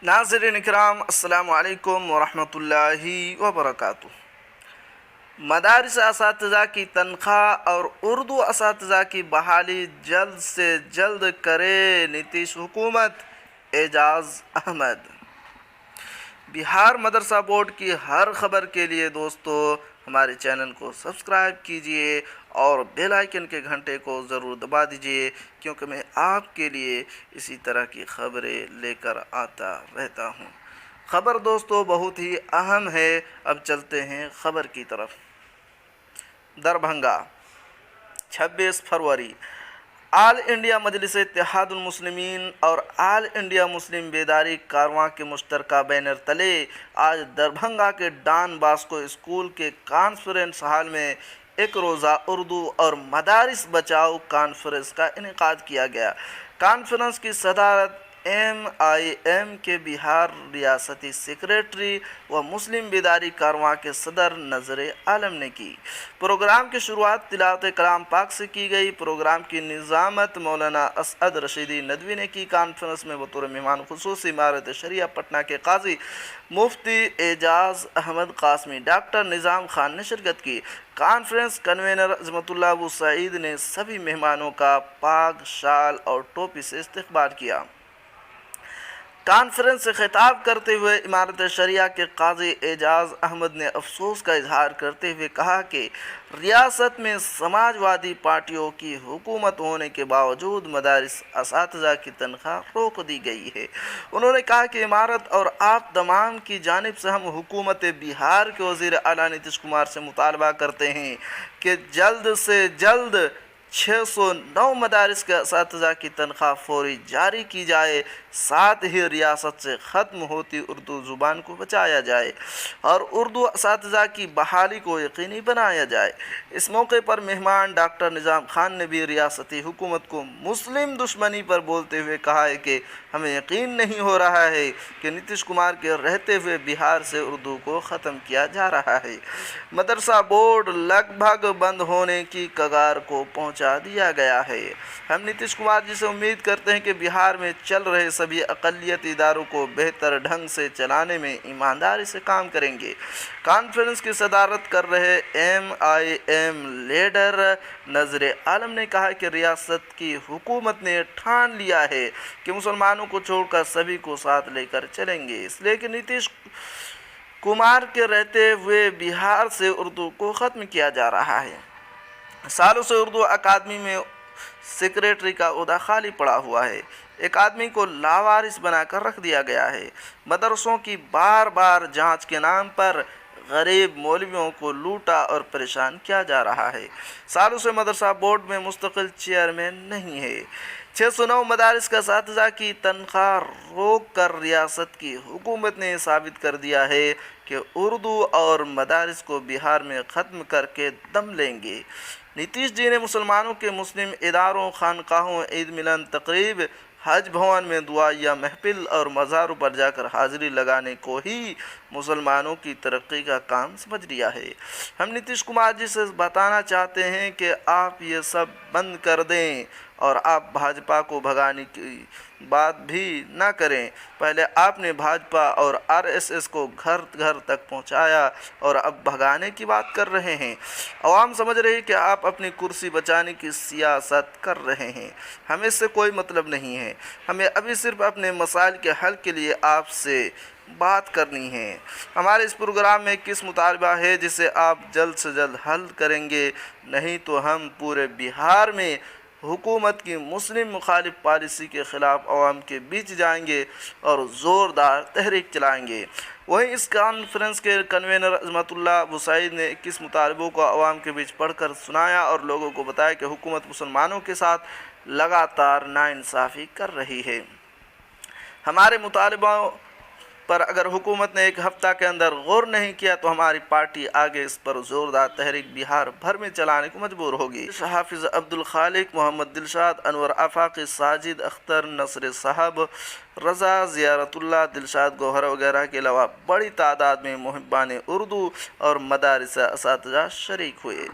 नाज़रीन इकराम, अस्सलामु अलैकुम वरहमतुल्लाहि वबरकातुह। मदारिस असातिज़ा की तनख्वाह और उर्दू असातिज़ा की बहाली जल्द से जल्द करे नीतीश हुकूमत। एजाज़ अहमद। बिहार मदरसा बोर्ड की हर खबर के लिए दोस्तों हमारे चैनल को सब्सक्राइब कीजिए और बेल आइकन के घंटे को ज़रूर दबा दीजिए, क्योंकि मैं आपके लिए इसी तरह की खबरें लेकर आता रहता हूं। खबर दोस्तों बहुत ही अहम है। अब चलते हैं खबर की तरफ। दरभंगा 26 फरवरी आल इंडिया मजलिस इत्तेहादुल मुस्लिमीन और आल इंडिया मुस्लिम बेदारी कारवां के मुश्तरका बैनर तले आज दरभंगा के डॉन बॉस्को स्कूल के कॉन्फ्रेंस हॉल में एक रोज़ा उर्दू और मदारिस बचाओ कॉन्फ्रेंस का इनेकाद किया गया। कॉन्फ्रेंस की सदारत MIM के बिहार रियासती सेक्रेटरी व मुस्लिम बेदारी कारवां के सदर नज़र आलम ने की। प्रोग्राम की शुरुआत तिलावत कलाम पाक से की गई। प्रोग्राम की निज़ामत मौलाना असद रशीदी नदवी ने की। कॉन्फ्रेंस में बतौर मेहमान खुसूसी इमारत शरिया पटना के काजी मुफ्ती एजाज़ अहमद कासमी, डॉक्टर निज़ाम खान ने शिरकत की। कॉन्फ्रेंस कन्वेनर अज़मतुल्लाह अबू सईद ने सभी मेहमानों का पाग, शाल और टोपी से इस्तकबाल किया। कॉन्फ्रेंस से खिताब करते हुए इमारत शरिया के काजी एजाज़ अहमद ने अफसोस का इजहार करते हुए कहा कि रियासत में समाजवादी पार्टियों की हुकूमत होने के बावजूद मदारिस असातिज़ा की तनख्वाह रोक दी गई है। उन्होंने कहा कि इमारत और आप तमाम की जानिब से हम हुकूमत बिहार के वज़ीर आला नीतीश कुमार से मुतालबा करते हैं कि जल्द से जल्द 609 मदारिस के असातिज़ा की तनख्वाह फौरी जारी की जाए, साथ ही रियासत से ख़त्म होती उर्दू ज़ुबान को बचाया जाए और उर्दू असातिज़ा की बहाली को यकीनी बनाया जाए। इस मौके पर मेहमान डॉक्टर निज़ाम खान ने भी रियासती हुकूमत को मुस्लिम दुश्मनी पर बोलते हुए कहा है कि हमें यकीन नहीं हो रहा है कि नीतीश कुमार के रहते हुए बिहार से उर्दू को ख़त्म किया जा रहा है। मदरसा बोर्ड लगभग बंद होने की कगार को पहुंचा दिया गया है। हम नीतीश कुमार जी से उम्मीद करते हैं कि बिहार में चल रहे सभी अक़लियत इदारों को बेहतर ढंग से चलाने में ईमानदारी से काम करेंगे। कॉन्फ्रेंस की सदारत कर रहे MIM लीडर नज़र आलम ने कहा कि रियासत की हुकूमत ने ठान लिया है कि मुसलमानों को छोड़कर सभी को साथ लेकर चलेंगे, इसलिए कि नीतीश कुमार के रहते हुए बिहार से उर्दू को ख़त्म किया जा रहा है। सालों से उर्दू अकादमी में सेक्रेटरी का ओहदा खाली पड़ा हुआ है। एक आदमी को लावारिस बनाकर रख दिया गया है। मदरसों की बार बार जांच के नाम पर गरीब मौलवियों को लूटा और परेशान किया जा रहा है। सालों से मदरसा बोर्ड में मुस्तकिल चेयरमैन नहीं है। 609 मदारिस का असातिज़ा की तनख्वाह रोक कर रियासत की हुकूमत ने साबित कर दिया है कि उर्दू और मदारिस को बिहार में ख़त्म करके दम लेंगे। नीतीश जी ने मुसलमानों के मुस्लिम इदारों, खानकाहों, ईद मिलन तकरीब, हज भवन में दुआ या महफिल और मज़ारों पर जाकर हाज़िरी लगाने को ही मुसलमानों की तरक्की का काम समझ लिया है। हम नीतीश कुमार जी से बताना चाहते हैं कि आप ये सब बंद कर दें और आप भाजपा को भगाने की बात भी ना करें। पहले आपने भाजपा और RSS को घर घर तक पहुंचाया और अब भगाने की बात कर रहे हैं। अवाम समझ रही है कि आप अपनी कुर्सी बचाने की सियासत कर रहे हैं। हमें इससे कोई मतलब नहीं है। हमें अभी सिर्फ अपने मसाइल के हल के लिए आपसे बात करनी है। हमारे इस प्रोग्राम में किस मुतालबा है जिसे आप जल्द से जल्द हल करेंगे, नहीं तो हम पूरे बिहार में हुकूमत की मुस्लिम मुखालिफ पॉलिसी के ख़िलाफ़ अवाम के बीच जाएंगे और ज़ोरदार तहरीक चलाएंगे। वहीं इस कॉन्फ्रेंस के कन्वेनर अज़मतुल्लाह अबू सईद ने 21 मुतालबों को अवाम के बीच पढ़कर सुनाया और लोगों को बताया कि हुकूमत मुसलमानों के साथ लगातार नाइंसाफ़ी कर रही है। हमारे मुतालबों पर अगर हुकूमत ने एक हफ़्ता के अंदर गौर नहीं किया तो हमारी पार्टी आगे इस पर ज़ोरदार तहरीक बिहार भर में चलाने को मजबूर होगी। हाफिज़ अब्दुल खालिक, मोहम्मद दिलशाद, अनवर आफाकी, साजिद अख्तर, नसर साहब, रज़ा, ज़ियारतुल्लाह, दिलशाद गौहर वगैरह के अलावा बड़ी तादाद में मुहिब्बान उर्दू और मदारिस असातिज़ा शरीक हुए।